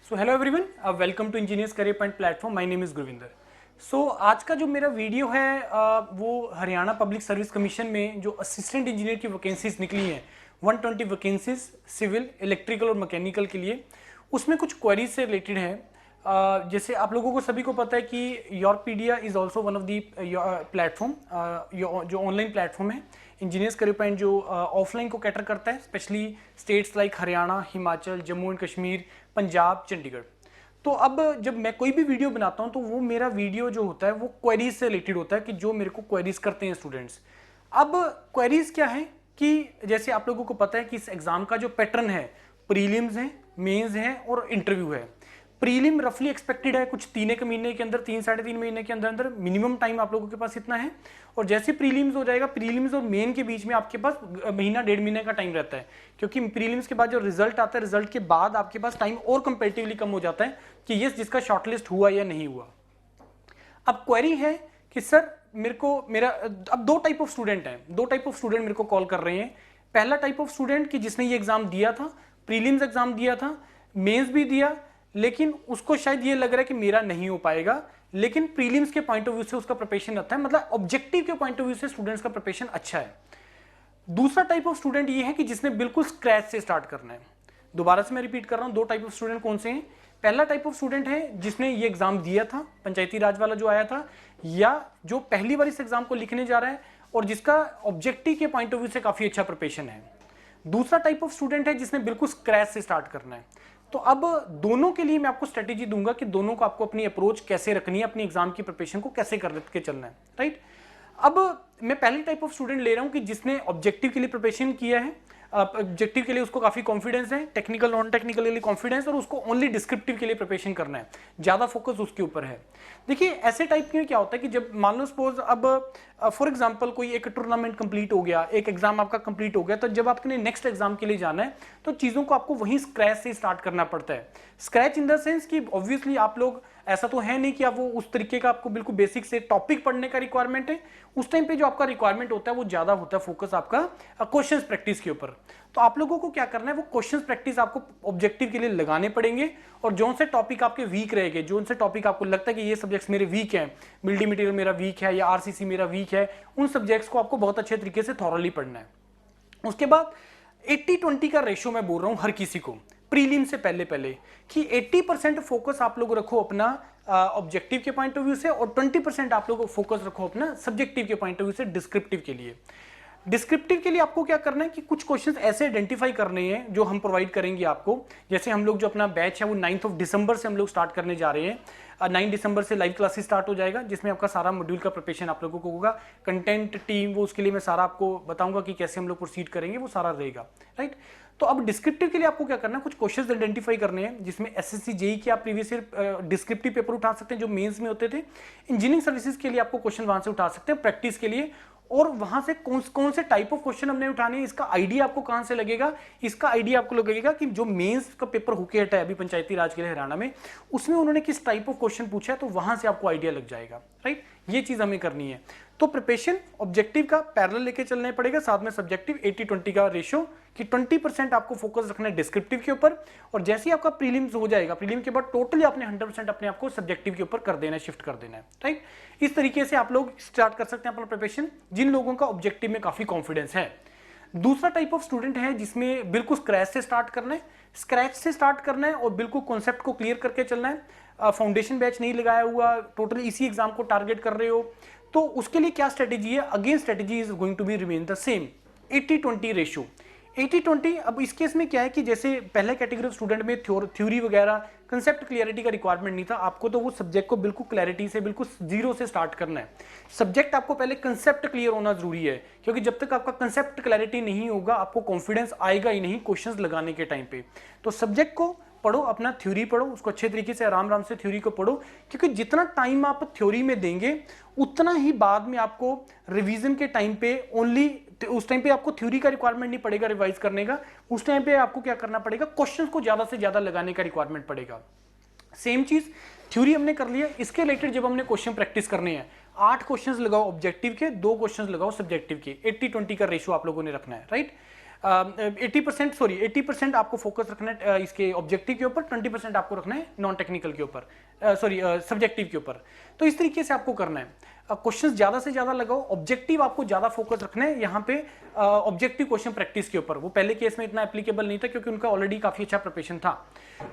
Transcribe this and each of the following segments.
So hello everyone, welcome to engineers career point platform. My name is Gurvinder. So आज का जो मेरा video है वो हरियाणा पब्लिक सर्विस कमीशन में जो असिस्टेंट इंजीनियर की वैकेंसीज निकली हैं 120 वैकेंसीज सिविल, इलेक्ट्रिकल और मैकेनिकल के लिए, उसमें कुछ क्वेरीज से रिलेटेड है। जैसे आप लोगों को सभी को पता है कि Yourpedia is also one of the platform, जो ऑनलाइन प्लेटफॉर्म है इंजीनियर्स करियर पॉइंट, जो ऑफलाइन को कैटर करता है, specially states like Haryana, Himachal, Jammu and Kashmir, Punjab, Chandigarh. तो अब जब मैं कोई भी वीडियो बनाता हूं तो वो मेरा वीडियो जो होता है वो क्वेरीज से रिलेटेड होता है कि जो मेरे को क्वेरीज करते हैं स्टूडेंट्स। अब क्वेरीज क्या है कि जैसे आप लोगों को पता है कि इस एग्जाम का जो पैटर्न है, प्रीलिम्स है, मेंस है और इंटरव्यू है। प्रीलिम रफली एक्सपेक्टेड है कुछ 3 महीने के अंदर, 3-3.5 महीने के अंदर अंदर मिनिमम टाइम आप लोगों के पास इतना है। और जैसे प्रीलिम्स हो जाएगा, प्रीलिम्स और मेन के बीच में आपके पास महीना 1.5 महीने का टाइम रहता है, क्योंकि प्रीलिम्स के बाद जो रिजल्ट आता है, रिजल्ट के बाद आपके पास टाइम और कंपेरेटिवली कम हो जाता है कि ये जिसका शॉर्टलिस्ट हुआ या नहीं हुआ। अब क्वेरी है कि सर मेरा अब दो टाइप ऑफ स्टूडेंट हैं, दो टाइप ऑफ स्टूडेंट मेरे को कॉल कर रहे हैं। पहला टाइप ऑफ स्टूडेंट कि जिसने ये एग्जाम दिया था, प्रीलिम्स एग्जाम दिया था, मेंस भी दिया, लेकिन उसको शायद ये लग रहा है कि मेरा नहीं हो पाएगा, लेकिन प्रीलिम्स के पॉइंट ऑफ व्यू से उसका प्रिपरेशन अच्छा है, मतलब ऑब्जेक्टिव के पॉइंट ऑफ व्यू से स्टूडेंट्स का प्रिपरेशन अच्छा है। दूसरा टाइप ऑफ स्टूडेंट ये है कि जिसने बिल्कुल स्क्रैच से स्टार्ट करना है। दोबारा से मैं रिपीट कर रहा हूं, दो टाइप ऑफ स्टूडेंट कौन से हैं। पहला टाइप ऑफ स्टूडेंट है जिसने ये एग्जाम दिया था, पंचायती राज वाला जो आया था, या जो पहली बार इस एग्जाम को लिखने जा रहा है और जिसका ऑब्जेक्टिव के पॉइंट ऑफ व्यू से काफी अच्छा प्रिपरेशन है। दूसरा टाइप ऑफ स्टूडेंट है जिसने बिल्कुल स्क्रैच से स्टार्ट करना है। तो अब दोनों के लिए मैं आपको स्ट्रेटेजी दूंगा कि दोनों को आपको अपनी अप्रोच कैसे रखनी है, अपनी एग्जाम की प्रिपरेशन को कैसे करके चलना है, राइट। अब मैं पहले टाइप ऑफ स्टूडेंट ले रहा हूं कि जिसने ऑब्जेक्टिव के लिए प्रिपरेशन किया है, ऑब्जेक्टिव के लिए उसको काफी कॉन्फिडेंस है, टेक्निकल नॉन टेक्निकल के लिए कॉन्फिडेंस, और उसको ओनली डिस्क्रिप्टिव के लिए प्रिपरेशन करना है, ज्यादा फोकस उसके ऊपर है। देखिए ऐसे टाइप में क्या होता है कि जब मान लो सपोज अब फॉर एग्जांपल कोई एक टूर्नामेंट कंप्लीट हो गया, एक एग्जाम आपका कंप्लीट हो गया, तो जब आपने नेक्स्ट एग्जाम के लिए जाना है तो चीजों को आपको वहीं स्क्रैच से स्टार्ट करना पड़ता है। स्क्रैच इन द सेंस कि ऑब्वियसली आप लोग, ऐसा तो है नहीं कि आप वो उस तरीके का आपको बिल्कुल बेसिक से टॉपिक पढ़ने का रिक्वायरमेंट है। उस टाइम पे जो आपका रिक्वायरमेंट होता है वो ज्यादा होता है फोकस आपका क्वेश्चंस प्रैक्टिस के ऊपर। तो आप लोगों को क्या करना है, वो क्वेश्चंस प्रैक्टिस आपको ऑब्जेक्टिव के लिए लगाने पड़ेंगे, और जो से टॉपिक आपके वीक रहेंगे, जो से टॉपिक आपको लगता है कि ये सब्जेक्ट्स मेरे वीक हैं, बिल्डिंग मटेरियल मेरा वीक है या आरसीसी मेरा वीक है, उन सब्जेक्ट्स को आपको बहुत अच्छे तरीके से थॉरली पढ़ना है। उसके बाद 80-20 का रेशियो मैं बोल रहा हूं हर किसी को प्रीलिम से पहले पहले कि 80% फोकस आप लोग रखो अपना ऑब्जेक्टिव के पॉइंट ऑफ व्यू से, और 20% आप लोग फोकस रखो अपना सब्जेक्टिव के पॉइंट ऑफ व्यू से डिस्क्रिप्टिव के लिए। डिस्क्रिप्टिव के लिए आपको क्या करना है कि कुछ क्वेश्चंस ऐसे आइडेंटिफाई करने हैं जो हम प्रोवाइड करेंगे आपको। जैसे हम लोग जो अपना बैच है वो 9 दिसंबर से हम लोग स्टार्ट करने जा रहे हैं। 9 दिसंबर से लाइव क्लासेस स्टार्ट हो जाएगा, जिसमें आपका सारा मॉड्यूल का प्रिपरेशन आप लोगों को होगा। कंटेंट टीम, वो उसके लिए मैं सारा आपको बताऊंगा कि कैसे हम लोग प्रोसीड करेंगे, वो सारा रहेगा, राइट। तो अब डिस्क्रिप्टिव के लिए आपको क्या करना है, कुछ क्वेश्चंस आइडेंटिफाई करने हैं, जिसमें एसएससी जेई के आप प्रीवियस ईयर डिस्क्रिप्टिव पेपर उठा सकते हैं जो मेंस में होते थे। इंजीनियरिंग सर्विसेज के लिए आपको क्वेश्चन वहां से उठा सकते हैं प्रैक्टिस के लिए, और वहां से कौन से टाइप ऑफ क्वेश्चन हमने उठाने हैं, इसका आइडिया आपको कहां से लगेगा। इसका आइडिया आपको लगेगा कि जो मेंस का पेपर होके हटा है अभी पंचायती राज के लिए हरियाणा में, उसमें उन्होंने किस टाइप ऑफ क्वेश्चन पूछा है, तो वहां से आपको आइडिया लग जाएगा, राइट। ये चीज हमें करनी है। तो प्रिपरेशन ऑब्जेक्टिव का पैरेलल लेके चलना पड़ेगा, साथ में सब्जेक्टिव 80-20 का रेशियो, कि 20% आपको फोकस रखना है डिस्क्रिप्टिव के ऊपर, और जैसे ही आपका प्रीलिम्स हो जाएगा, प्रीलिम के बाद टोटली आपने 100% अपने आप को सब्जेक्टिव के ऊपर कर देना है, शिफ्ट कर देना है, राइट। इस तरीके से आप लोग स्टार्ट कर सकते हैं अपना प्रिपरेशन, जिन लोगों का ऑब्जेक्टिव में काफी कॉन्फिडेंस है। दूसरा टाइप ऑफ स्टूडेंट है जिसमें बिल्कुल स्क्रैच से स्टार्ट करना है, स्क्रैच से स्टार्ट करना है और बिल्कुल कॉन्सेप्ट को क्लियर करके चलना है। फाउंडेशन बैच नहीं लगाया हुआ, टोटली इसी एग्जाम को टारगेट कर रहे हो, तो उसके लिए क्या स्ट्रेटेजी है। Again strategy is going to be remain the same, 80-20 ratio, 80-20। अब इस केस में क्या है कि जैसे पहले कैटेगरी ऑफ स्टूडेंट में थ्योरी वगैरह कंसेप्ट क्लियरिटी का रिक्वायरमेंट नहीं था, आपको तो वो सब्जेक्ट को बिल्कुल क्लैरिटी से, बिल्कुल जीरो से स्टार्ट करना है। सब्जेक्ट आपको पहले कंसेप्ट क्लियर होना जरूरी है, क्योंकि जब तक आपका कंसेप्ट क्लैरिटी नहीं होगा आपको कॉन्फिडेंस आएगा ही नहीं क्वेश्चंस लगाने के टाइम पे। तो सब्जेक्ट को पढ़ो, अपना थ्योरी पढ़ो, उसको अच्छे तरीके से आराम से थ्योरी को पढ़ो, क्योंकि जितना टाइम आप थ्योरी में देंगे उतना ही बाद में आपको रिवीजन के टाइम पे ओनली, उस टाइम पे आपको थ्योरी का रिक्वायरमेंट नहीं पड़ेगा रिवाइज करने का, उस टाइम पे आपको क्या करना पड़ेगा, क्वेश्चंस को ज्यादा से ज्यादा लगाने का रिक्वायरमेंट पड़ेगा। सेम चीज थ्योरी हमने कर लिया, इसके रिलेटेड जब हमने क्वेश्चन प्रैक्टिस करने हैं, 8 क्वेश्चंस लगाओ ऑब्जेक्टिव के, 2 क्वेश्चंस लगाओ सब्जेक्टिव के, 80-20 का रेशियो आप लोगों ने रखना है, राइट। 80% आपको फोकस रखना है इसके ऑब्जेक्टिव के ऊपर, 20% आपको रखना है नॉन टेक्निकल के ऊपर, सब्जेक्टिव के ऊपर। तो इस तरीके से आपको करना है। क्वेश्चंस ज्यादा से ज्यादा लगाओ, ऑब्जेक्टिव आपको ज्यादा फोकस रखना है यहाँ पे ऑब्जेक्टिव क्वेश्चन प्रैक्टिस के ऊपर। वो पहले केस में इतना एप्लीकेबल नहीं था क्योंकि उनका ऑलरेडी काफी अच्छा प्रिपरेशन था।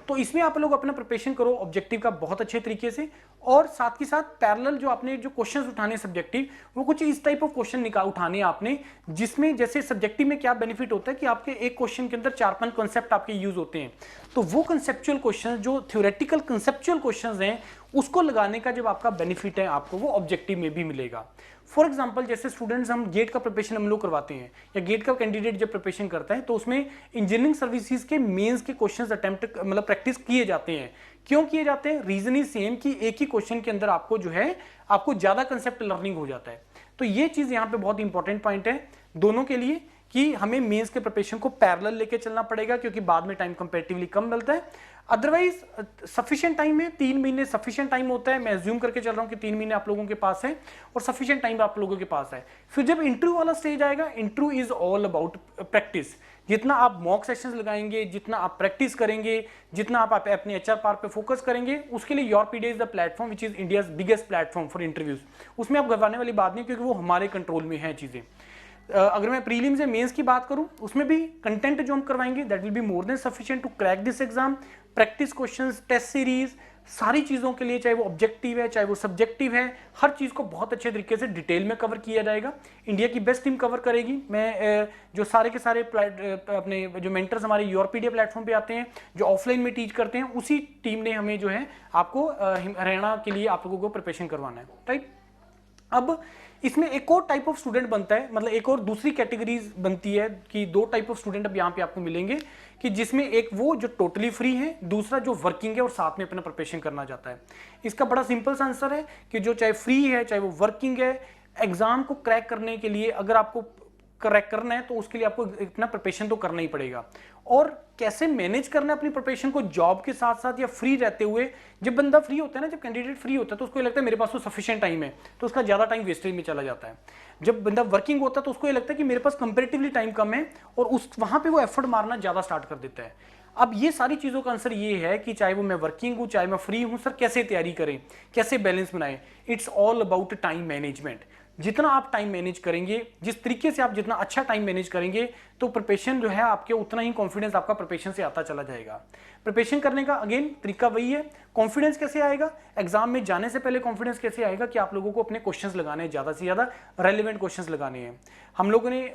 तो इसमें आप लोग अपना प्रिपरेशन करो ऑब्जेक्टिव का बहुत अच्छे तरीके से, और साथ के साथ पैरेलल जो आपने जो क्वेश्चंस उठाने सब्जेक्टिव, वो कुछ इस टाइप ऑफ क्वेश्चन उठाने आपने, जिसमें जैसे सब्जेक्टिव में क्या बेनिफिट होता है कि आपके एक क्वेश्चन के अंदर 4-5 कॉन्सेप्ट आपके यूज होते हैं। तो वो कंसेप्चुअल क्वेश्चन, जो थ्योरेटिकल कंसेप्चुअल क्वेश्चंस हैं, उसको लगाने का जब आपका बेनिफिट है आपको वो ऑब्जेक्टिव में भी मिलेगा। फॉर एग्जांपल जैसे स्टूडेंट्स, हम गेट का प्रिपरेशन हम लोग करवाते हैं, या गेट का कैंडिडेट जब प्रिपरेशन करता है तो उसमें इंजीनियरिंग सर्विसेज के मेंस के क्वेश्चंस अटेम्प्ट मतलब प्रैक्टिस किए जाते हैं। क्यों किए जाते हैं? रीजन इज सेम कि एक ही क्वेश्चन के अंदर आपको जो है आपको ज्यादा कंसेप्ट लर्निंग हो जाता है। तो ये चीज यहाँ पे बहुत इंपॉर्टेंट पॉइंट है दोनों के लिए कि हमें मेंस के प्रिपरेशन को पैरेलल लेके चलना पड़ेगा, क्योंकि बाद में टाइम कंपैरेटिवली कम मिलता है। अदरवाइज सफिशिएंट टाइम है, 3 महीने सफिशिएंट टाइम होता है। मैं अज्यूम करके चल रहा हूं कि 3 महीने आप लोगों के पास है और सफिशिएंट टाइम आप लोगों के पास है। फिर जब इंटरव्यू वाला स्टेज आएगा, interview is all about practice. जितना आप मॉक सेशंस लगाएंगे, जितना आप प्रैक्टिस करेंगे, जितना आप अपने एचआर पार्ट पे फोकस करेंगे, उसके लिए your PDA is the platform which is India's biggest platform for interviews. उसमें आप घबराने वाली बात नहीं, क्योंकि वो हमारे कंट्रोल में है चीजें। अगर मैं प्रीलिम्स या मेंस की बात करूं, उसमें भी कंटेंट जो हम करवाएंगे that will be more than sufficient to crack this exam. Practice questions, test series, सारी चीजों के लिए, चाहे वो ऑब्जेक्टिव है चाहे वो सब्जेक्टिव है, हर चीज को बहुत अच्छे तरीके से डिटेल में कवर किया जाएगा। इंडिया की बेस्ट टीम कवर करेगी। मैं जो सारे के सारे अपने जो मेंटर्स हमारे यूरोपीडिया प्लेटफॉर्म पे आते हैं, जो ऑफलाइन में टीच करते हैं, उसी टीम ने हमें जो है आपको हरियाणा के लिए आप लोगों को प्रिपरेशन करवाना है, राइट। अब इसमें एक और टाइप ऑफ स्टूडेंट बनता है, मतलब एक और दूसरी कैटेगरीज बनती है कि 2 टाइप ऑफ स्टूडेंट अब यहाँ पे आपको मिलेंगे, कि जिसमें एक वो जो टोटली फ्री है, दूसरा जो वर्किंग है और साथ में अपना प्रिपरेशन करना चाहता है। इसका बड़ा सिंपल सा आंसर है कि जो चाहे फ्री है चाहे वो वर्किंग है, एग्जाम को क्रैक करने के लिए अगर आपको क्रैक करना है तो उसके लिए आपको इतना प्रिपरेशन तो करना ही पड़ेगा। और कैसे मैनेज करना है अपनी प्रिपरेशन को जॉब के साथ साथ या फ्री रहते हुए। जब बंदा फ्री होता है ना, जब कैंडिडेट फ्री होता है तो उसको ये लगता है मेरे पास तो सफिशिएंट टाइम है, तो उसका ज्यादा टाइम वेस्टेज में चला जाता है। जब बंदा वर्किंग होता है तो उसको ये लगता है कि मेरे पास कंपैरेटिवली टाइम कम है, और उस वहां पे वो एफर्ट मारना ज्यादा स्टार्ट कर देता है। अब ये सारी चीजों का आंसर ये है कि चाहे वो मैं वर्किंग हूं चाहे मैं फ्री हूं, सर कैसे तैयारी करें, कैसे बैलेंस बनाएं। It's all about time management. जितना आप टाइम मैनेज करेंगे, जिस तरीके से आप जितना अच्छा टाइम मैनेज करेंगे, तो प्रिपरेशन जो है आपके उतना ही कॉन्फिडेंस आपका प्रिपरेशन से आता चला जाएगा। प्रिपरेशन करने का अगेन तरीका वही है। कॉन्फिडेंस कैसे आएगा एग्जाम में जाने से पहले? कॉन्फिडेंस कैसे आएगा कि आप लोगों को अपने क्वेश्चंस लगाने हैं, ज्यादा से ज्यादा रेलेवेंट क्वेश्चंस लगाने हैं। हम लोगों ने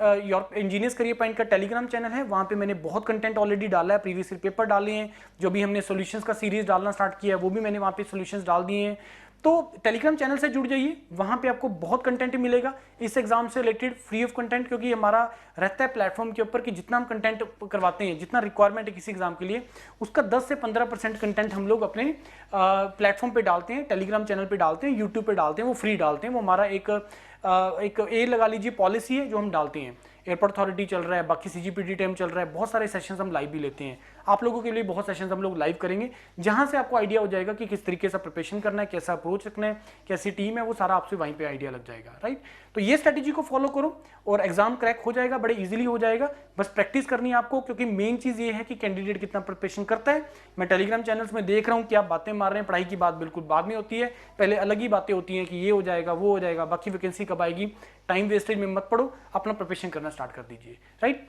इंजीनियर्स करियर पॉइंट का टेलीग्राम चैनल है, वहां पे मैंने बहुत कंटेंट ऑलरेडी डाला है, प्रीवियस ईयर पेपर डाले हैं, जो भी हमने सॉल्यूशंस का सीरीज डालना स्टार्ट किया है वो भी मैंने वहां पे सॉल्यूशंस डाल दिए हैं। तो टेलीग्राम चैनल से जुड़ जाइए, वहां पे आपको बहुत कंटेंट मिलेगा इस एग्जाम से रिलेटेड, फ्री ऑफ कंटेंट, क्योंकि हमारा रहता है प्लेटफॉर्म के ऊपर कि जितना हम कंटेंट करवाते हैं, जितना रिक्वायरमेंट है किसी एग्जाम के लिए, उसका 10 से 15% कंटेंट हम लोग अपने प्लेटफॉर्म पे डालते हैं, टेलीग्राम चैनल पे डालते हैं, यूट्यूब पे डालते हैं, वो फ्री डालते हैं। वो हमारा एक ए लगा लीजिए पॉलिसी है जो हम डालते हैं। एयरपोर्ट अथॉरिटी चल रहा है, बाकी सीजीपीटी टाइम चल रहा है, बहुत सारे सेशंस हम लाइव भी लेते हैं। आप लोगों के लिए बहुत सेशंस हम लोग लाइव करेंगे, जहां से आपको आइडिया हो जाएगा कि किस तरीके से प्रिपरेशन करना है, कैसा अप्रोच रखना है, कैसी टीम है, वो सारा आपसे वहीं पे आइडिया लग जाएगा, राइट। तो ये स्ट्रेटेजी को फॉलो करो और एग्जाम क्रैक हो जाएगा, बड़े इजीली हो जाएगा। बस प्रैक्टिस करनी है आपको, क्योंकि मेन चीज ये है कि कैंडिडेट कितना प्रिपरेशन करता है। मैं टेलीग्राम चैनल्स में देख रहा हूँ कि आप बातें मार रहे हैं, पढ़ाई की बात बिल्कुल बाद में होती है, पहले अलग ही बातें होती हैं कि ये हो जाएगा वो हो जाएगा, बाकी वैकेंसी कब आएगी। टाइम वेस्टेज में मत पड़ो, अपना प्रिपरेशन करना स्टार्ट कर दीजिए, राइट।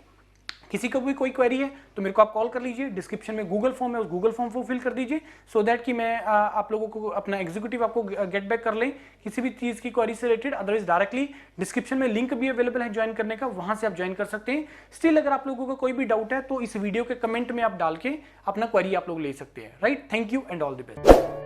किसी को भी कोई क्वेरी है तो मेरे को आप कॉल कर लीजिए, डिस्क्रिप्शन में गूगल फॉर्म है, उस गूगल फॉर्म को फिल कर दीजिए, सो दैट कि मैं आप लोगों को अपना एग्जीक्यूटिव आपको गेट बैक कर लें किसी भी चीज की क्वेरी से रिलेटेड। अदरवाइज डायरेक्टली डिस्क्रिप्शन में लिंक भी अवेलेबल है ज्वाइन करने का, वहां से आप ज्वाइन कर सकते हैं। स्टिल अगर आप लोगों को कोई भी डाउट है तो इस वीडियो के कमेंट में आप डाल के अपना क्वेरी आप लोग ले सकते हैं, right. Thank you and all the best.